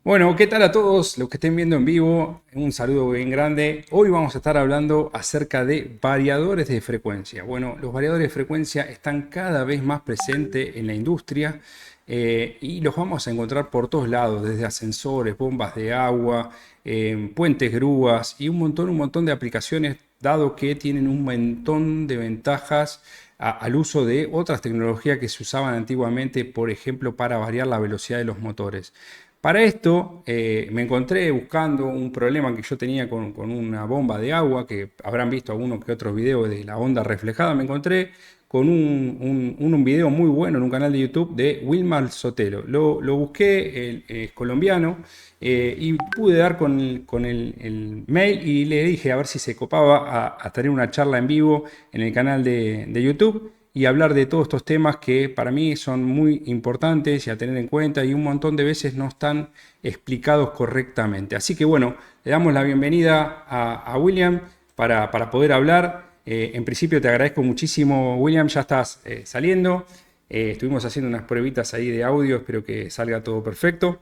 Bueno, ¿qué tal a todos los que estén viendo en vivo? Un saludo bien grande. Hoy vamos a estar hablando acerca de variadores de frecuencia. Bueno, los variadores de frecuencia están cada vez más presentes en la industria y los vamos a encontrar por todos lados, desde ascensores, bombas de agua, puentes grúas y un montón de aplicaciones, dado que tienen un montón de ventajas al uso de otras tecnologías que se usaban antiguamente, por ejemplo, para variar la velocidad de los motores. Para esto me encontré buscando un problema que yo tenía con una bomba de agua, que habrán visto algunos que otros videos de la onda reflejada. Me encontré con un video muy bueno en un canal de YouTube de Wilmar Sotelo. Lo busqué, es colombiano, y pude dar con el mail y le dije a ver si se copaba a tener una charla en vivo en el canal de YouTube y hablar de todos estos temas que para mí son muy importantes y a tener en cuenta y un montón de veces no están explicados correctamente. Así que bueno, le damos la bienvenida a William para poder hablar. En principio te agradezco muchísimo, William, ya estás saliendo. Estuvimos haciendo unas pruebitas ahí de audio, espero que salga todo perfecto.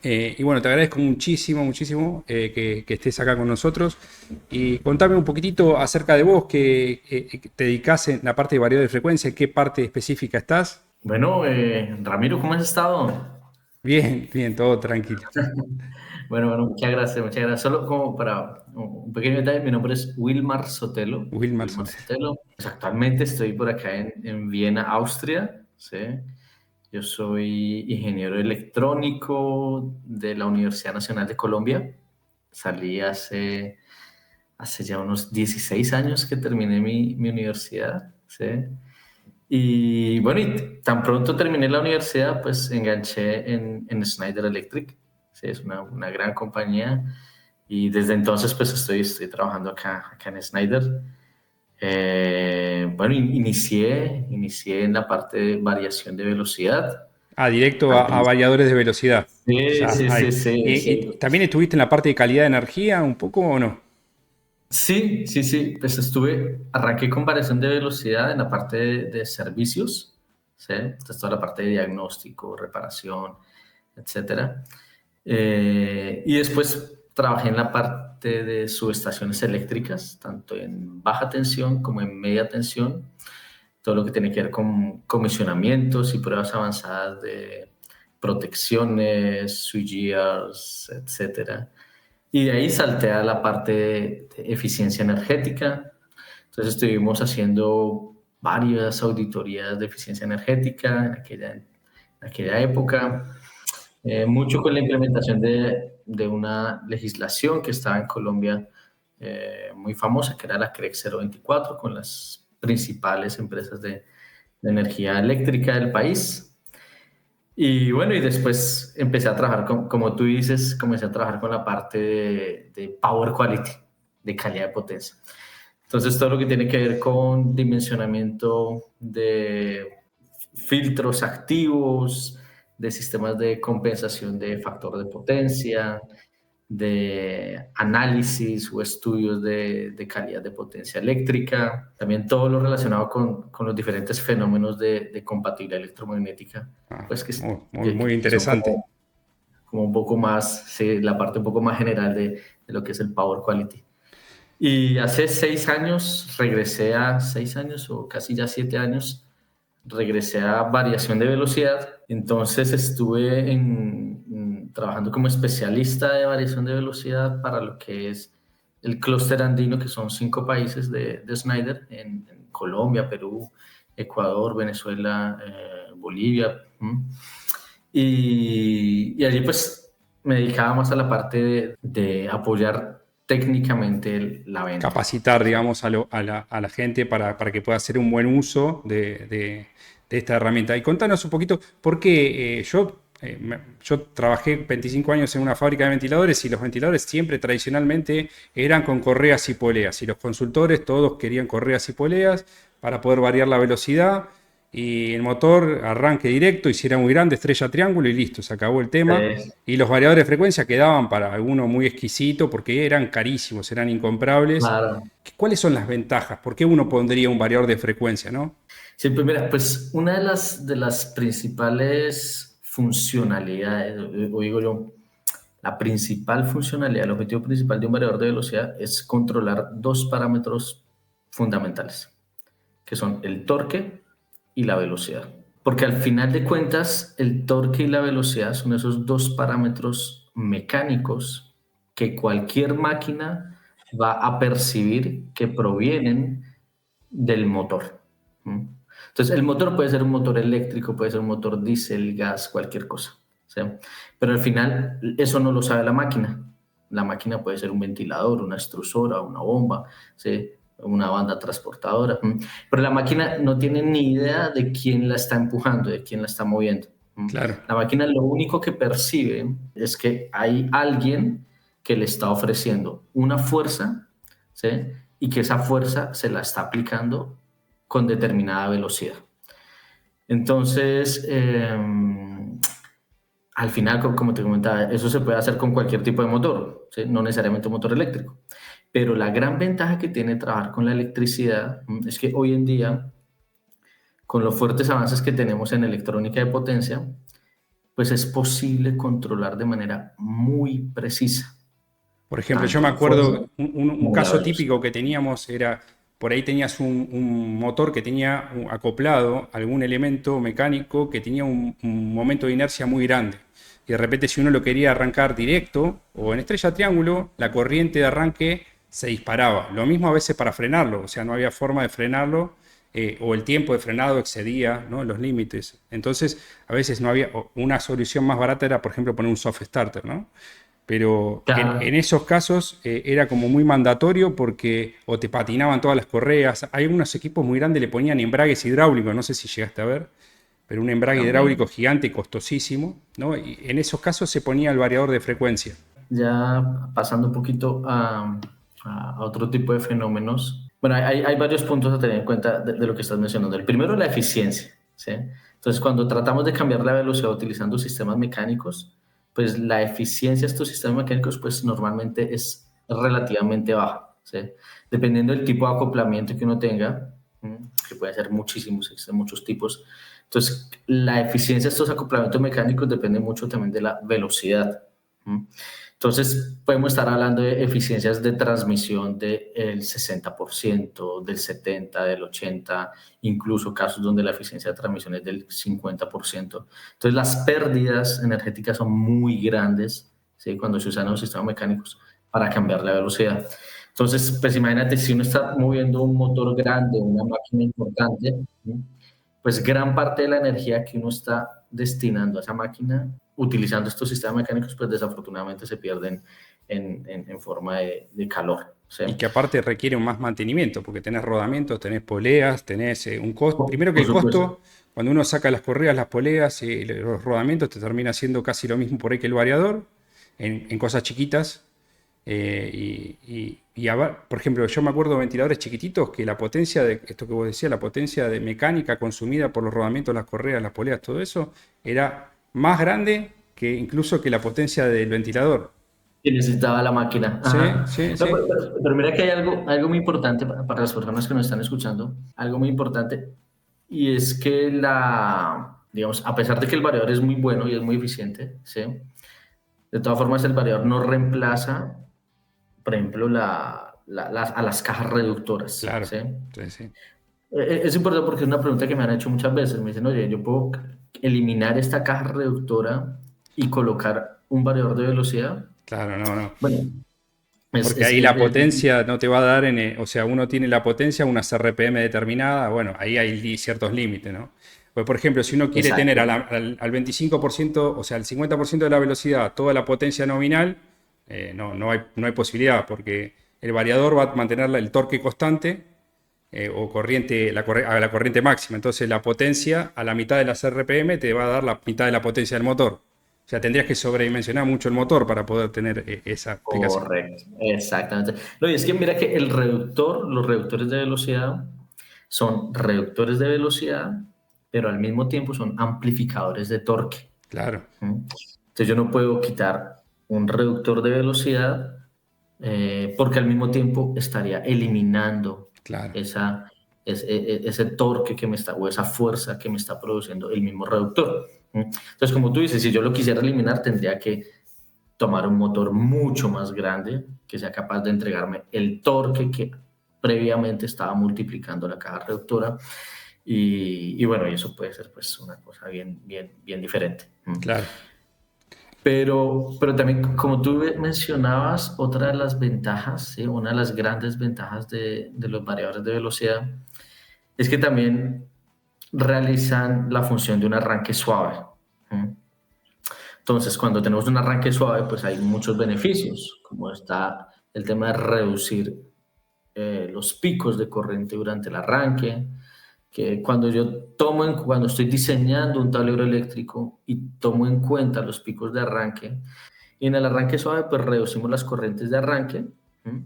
Y bueno, te agradezco muchísimo que estés acá con nosotros. Y contame un poquitito acerca de vos, que te dedicás en la parte de variedad de frecuencia, ¿en qué parte específica estás? Bueno, Ramiro, ¿cómo has estado? Bien, bien, todo tranquilo. Bueno, muchas gracias, muchas gracias. Solo como para un pequeño detalle, mi nombre es Wilmar Sotelo. Wilmar Wilmar Soter. Sotelo. Pues actualmente estoy por acá en Viena, Austria, ¿sí? Yo soy ingeniero electrónico de la Universidad Nacional de Colombia. Salí hace ya unos 16 años que terminé mi universidad, ¿sí? Y bueno, y tan pronto terminé la universidad, pues enganché en Schneider Electric. Sí, es una gran compañía. Y desde entonces, pues estoy trabajando acá en Schneider. Bueno, inicié en la parte de variación de velocidad. Ah, directo Al a principio. variadores de velocidad. Sí, Ya, sí, ahí. sí, sí, ¿Y exacto. también estuviste en la parte de calidad de energía un poco o no? Sí, sí, sí, pues arranqué con variación de velocidad en la parte de servicios, ¿sí? Entonces toda la parte de diagnóstico, reparación, etcétera. Y después trabajé en la parte de subestaciones eléctricas, tanto en baja tensión como en media tensión, todo lo que tiene que ver con comisionamientos y pruebas avanzadas de protecciones, switchgears, etcétera. Y de ahí salté a la parte de eficiencia energética. Entonces estuvimos haciendo varias auditorías de eficiencia energética en aquella época, mucho con la implementación de una legislación que estaba en Colombia muy famosa, que era la CREC 024, con las principales empresas de energía eléctrica del país. Y bueno, y después empecé a trabajar, como tú dices, comencé a trabajar con la parte de Power Quality, de calidad de potencia. Entonces, todo lo que tiene que ver con dimensionamiento de filtros activos, de sistemas de compensación de factor de potencia, de análisis o estudios de calidad de potencia eléctrica, también todo lo relacionado con los diferentes fenómenos de compatibilidad electromagnética, Ah, pues muy que son interesante. como un poco más, sí, la parte un poco más general de lo que es el Power Quality. Y hace 6 años, 6 años o casi ya 7 años, regresé a variación de velocidad. Entonces estuve trabajando como especialista de variación de velocidad para lo que es el clúster andino, que son 5 países de Schneider, en Colombia, Perú, Ecuador, Venezuela, Bolivia. Y allí pues me dedicaba más a la parte de apoyar técnicamente la venta. Capacitar, ¿Sí? digamos, a la gente para que pueda hacer un buen uso de esta herramienta. Y contanos un poquito, porque yo trabajé 25 años en una fábrica de ventiladores y los ventiladores siempre tradicionalmente eran con correas y poleas y los consultores todos querían correas y poleas para poder variar la velocidad y el motor arranque directo y si era muy grande estrella triángulo y listo, se acabó el tema. Y los variadores de frecuencia quedaban para alguno muy exquisito porque eran carísimos, eran incomprables. Claro. ¿Cuáles son las ventajas? ¿Por qué uno pondría un variador de frecuencia, no? Sí, pues mira, pues una de las principales funcionalidades, o digo yo, La principal funcionalidad, el objetivo principal de un variador de velocidad es controlar dos parámetros fundamentales, que son el torque y la velocidad. Porque al final de cuentas, el torque y la velocidad son esos dos parámetros mecánicos que cualquier máquina va a percibir que provienen del motor. Entonces, el motor puede ser un motor eléctrico, puede ser un motor diésel, gas, cualquier cosa. ¿Sí? Pero al final, eso no lo sabe la máquina. La máquina puede ser un ventilador, una extrusora, una bomba, ¿sí? Una banda transportadora. Pero la máquina no tiene ni idea de quién la está empujando, de quién la está moviendo. Claro. La máquina lo único que percibe es que hay alguien que le está ofreciendo una fuerza, ¿sí? Y que esa fuerza se la está aplicando con determinada velocidad. Entonces, al final, como te comentaba, eso se puede hacer con cualquier tipo de motor, ¿sí? No necesariamente un motor eléctrico. Pero la gran ventaja que tiene trabajar con la electricidad es que hoy en día, con los fuertes avances que tenemos en electrónica de potencia, pues es posible controlar de manera muy precisa Por ejemplo, yo tanto me la fuerza acuerdo un como la caso velocidad. típico que teníamos era, por ahí tenías un motor que tenía acoplado algún elemento mecánico que tenía un momento de inercia muy grande. Y de repente si uno lo quería arrancar directo o en estrella triángulo, la corriente de arranque se disparaba. Lo mismo a veces para frenarlo, o sea, no había forma de frenarlo o el tiempo de frenado excedía, ¿no?, los límites. Entonces, a veces no había, una solución más barata era, por ejemplo, poner un soft starter, ¿no? Pero en Claro, esos casos era como muy mandatorio porque o te patinaban todas las correas. Hay unos equipos muy grandes, le ponían embragues hidráulicos, no sé si llegaste a ver, pero un embrague hidráulico también. gigante y costosísimo, ¿no? Y en esos casos se ponía el variador de frecuencia. Ya pasando un poquito a otro tipo de fenómenos. Bueno, hay varios puntos a tener en cuenta de lo que estás mencionando. El primero, la eficiencia, ¿sí? Entonces, cuando tratamos de cambiar la velocidad utilizando sistemas mecánicos, pues la eficiencia de estos sistemas mecánicos, pues normalmente es relativamente baja, ¿sí? Dependiendo del tipo de acoplamiento que uno tenga, que puede ser muchísimos, existen muchos tipos. Entonces, la eficiencia de estos acoplamientos mecánicos depende mucho también de la velocidad. Entonces, podemos estar hablando de eficiencias de transmisión del 60%, del 70%, del 80%, incluso casos donde la eficiencia de transmisión es del 50%. Entonces, las pérdidas energéticas son muy grandes, ¿sí?, cuando se usan los sistemas mecánicos para cambiar la velocidad. Entonces, pues imagínate, si uno está moviendo un motor grande, una máquina importante, ¿sí?, pues gran parte de la energía que uno está destinando a esa máquina, utilizando estos sistemas mecánicos, pues desafortunadamente se pierden en forma de calor. ¿Sí? Y que aparte requiere un más mantenimiento, porque tenés rodamientos, tenés poleas, tenés un costo. Primero que Por el supuesto. costo, cuando uno saca las correas, las poleas y los rodamientos, te termina siendo casi lo mismo por ahí que el variador, en cosas chiquitas. Por ejemplo, yo me acuerdo de ventiladores chiquititos que la potencia de, esto que vos decías, la potencia de mecánica consumida por los rodamientos, las correas, las poleas, todo eso, era más grande que incluso que la potencia del ventilador. Que necesitaba la máquina. Sí, Ajá. sí, No, sí. pero mira que hay algo muy importante para las personas que nos están escuchando, algo muy importante, y es que digamos, a pesar de que el variador es muy bueno y es muy eficiente, ¿sí?, de todas formas el variador no reemplaza, por ejemplo, a las cajas reductoras, Claro. ¿sí? Sí, sí. Es importante porque es una pregunta que me han hecho muchas veces. Me dicen, oye, yo puedo eliminar esta caja reductora y colocar un variador de velocidad. Claro, no, no. Bueno, es, Porque es, ahí es- la es- potencia no te va a dar o sea, uno tiene la potencia, unas RPM determinada, bueno, ahí hay ciertos límites, ¿no? Pues, por ejemplo, si uno quiere tener exacto. al 25%, o sea, al 50% de la velocidad, toda la potencia nominal, no hay posibilidad, porque el variador va a mantener el torque constante o corriente, a la corriente máxima. Entonces, la potencia a la mitad de las RPM te va a dar la mitad de la potencia del motor. O sea, tendrías que sobredimensionar mucho el motor para poder tener esa aplicación. Correcto, exactamente. No, y es que mira que los reductores de velocidad son reductores de velocidad, pero al mismo tiempo son amplificadores de torque. Claro, Entonces yo no puedo quitar un reductor de velocidad porque al mismo tiempo estaría eliminando claro. esa, ese torque que me está, o esa fuerza que me está produciendo el mismo reductor. Entonces, como tú dices, si yo lo quisiera eliminar, tendría que tomar un motor mucho más grande que sea capaz de entregarme el torque que previamente estaba multiplicando la caja reductora. Y bueno, y eso puede ser pues una cosa bien diferente. Claro, Pero también, como tú mencionabas, otra de las ventajas, ¿sí? Una de las grandes ventajas de los variadores de velocidad es que también realizan la función de un arranque suave. ¿Mm? Entonces, cuando tenemos un arranque suave, pues hay muchos beneficios, como está el tema de reducir los picos de corriente durante el arranque, que cuando estoy diseñando un tablero eléctrico y tomo en cuenta los picos de arranque, y en el arranque suave, pues reducimos las corrientes de arranque. ¿Mm?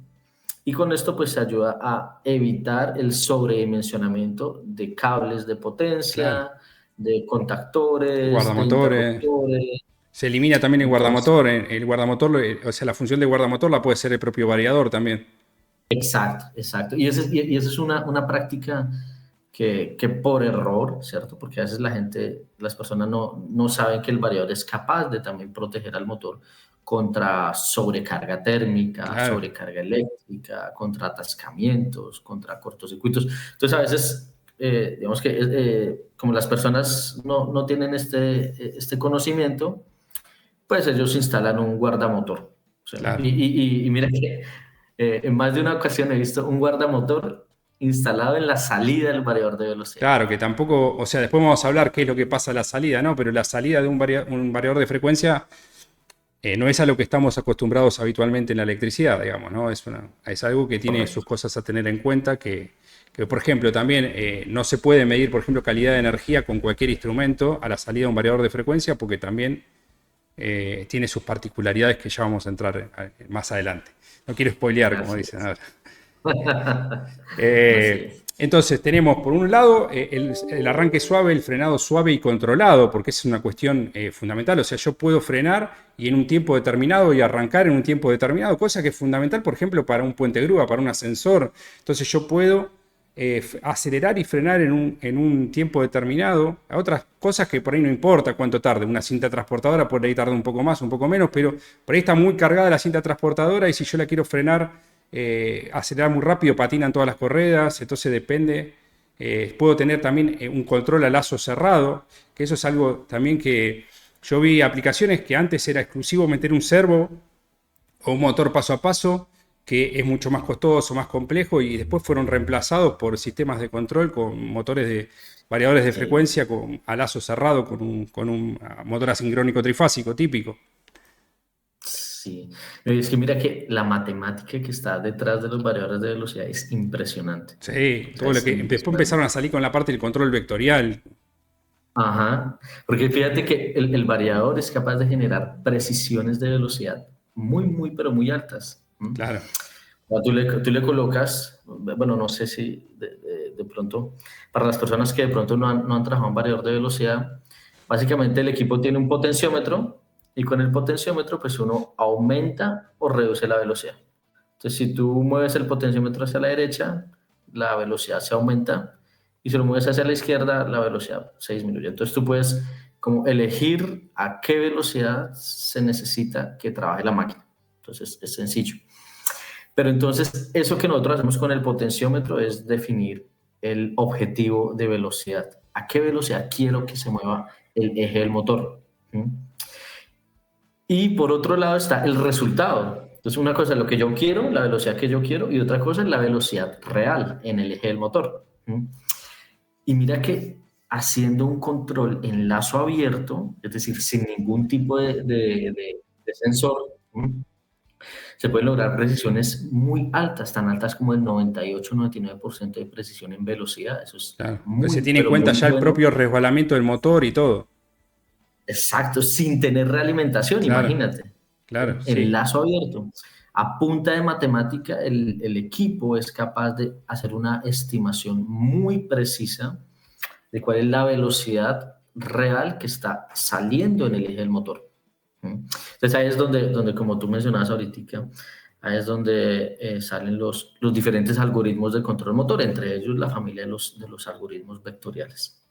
Y con esto, pues se ayuda a evitar el sobredimensionamiento de cables de claro. potencia, de contactores, de Guardamotores. interruptores. Se elimina también el Entonces, guardamotor. El guardamotor, o sea, la función de guardamotor la puede ser el propio variador también. exacto, exacto. Y esa es una práctica que por error, ¿cierto? Porque a veces las personas no saben que el variador es capaz de también proteger al motor contra sobrecarga térmica, Claro, sobrecarga eléctrica, contra atascamientos, contra cortocircuitos. Entonces, a veces, digamos que como las personas no tienen este conocimiento, pues ellos instalan un guardamotor. ¿Sí? claro. Y mira que en más de una ocasión he visto un guardamotor instalado en la salida del variador de velocidad. Claro, que tampoco, o sea, después vamos a hablar qué es lo que pasa a la salida, ¿no? Pero la salida de un variador de frecuencia no es a lo que estamos acostumbrados habitualmente en la electricidad, digamos, ¿no? Es algo que tiene sus Correcto. cosas a tener en cuenta, que, por ejemplo, también no se puede medir, por ejemplo, calidad de energía con cualquier instrumento a la salida de un variador de frecuencia, porque también tiene sus particularidades que ya vamos a entrar más adelante. No quiero spoilear, como Así dicen es. ahora. Así es. Entonces tenemos por un lado el arranque suave, el frenado suave y controlado, porque es una cuestión fundamental. O sea, yo puedo frenar y en un tiempo determinado y arrancar en un tiempo determinado, cosa que es fundamental, por ejemplo, para un puente grúa, para un ascensor. Entonces yo puedo acelerar y frenar en un tiempo determinado. A otras cosas que por ahí no importa cuánto tarde. Una cinta transportadora por ahí tarda un poco más, un poco menos, pero por ahí está muy cargada la cinta transportadora y si yo la quiero frenar acelerar muy rápido, patinan todas las correas, entonces depende. Puedo tener también un control a lazo cerrado, que eso es algo también que yo vi aplicaciones que antes era exclusivo meter un servo o un motor paso a paso, que es mucho más costoso, más complejo, y después fueron reemplazados por sistemas de control con motores de variadores de Sí. frecuencia a lazo cerrado con un motor asincrónico trifásico típico. Sí. No, y es que mira que la matemática que está detrás de los variadores de velocidad es impresionante. Sí, O sea, todo lo es que después impresionante. empezaron a salir con la parte del control vectorial. Ajá. Porque fíjate que el variador es capaz de generar precisiones de velocidad pero muy altas. ¿Mm? Claro. O sea, tú le colocas, bueno, no sé si de pronto, para las personas que de pronto no han trabajado en variador de velocidad, básicamente el equipo tiene un potenciómetro y con el potenciómetro pues uno aumenta o reduce la velocidad. Entonces, si tú mueves el potenciómetro hacia la derecha, la velocidad se aumenta y si lo mueves hacia la izquierda, la velocidad se disminuye. Entonces, tú puedes como elegir a qué velocidad se necesita que trabaje la máquina. Entonces, es sencillo. Pero entonces, eso que nosotros hacemos con el potenciómetro es definir el objetivo de velocidad. ¿A qué velocidad quiero que se mueva el eje del motor? ¿Mm? Y por otro lado está el resultado. Entonces, una cosa es lo que yo quiero, la velocidad que yo quiero, y otra cosa es la velocidad real en el eje del motor. ¿Mm? Y mira que haciendo un control en lazo abierto, es decir, sin ningún tipo de sensor, ¿mm? Se pueden lograr precisiones muy altas, tan altas como el 98-99% de precisión en velocidad. Eso es Claro. Pues se muy, tiene en pero cuenta muy ya el bueno. propio resbalamiento del motor y todo. Exacto, sin tener realimentación, Claro, imagínate. claro, En sí. lazo abierto. A punta de matemática, el equipo es capaz de hacer una estimación muy precisa de cuál es la velocidad real que está saliendo en el eje del motor. ¿Mm? Entonces ahí es donde como tú mencionabas ahorita, ahí es donde salen los diferentes algoritmos de control motor, entre ellos la familia de los algoritmos vectoriales.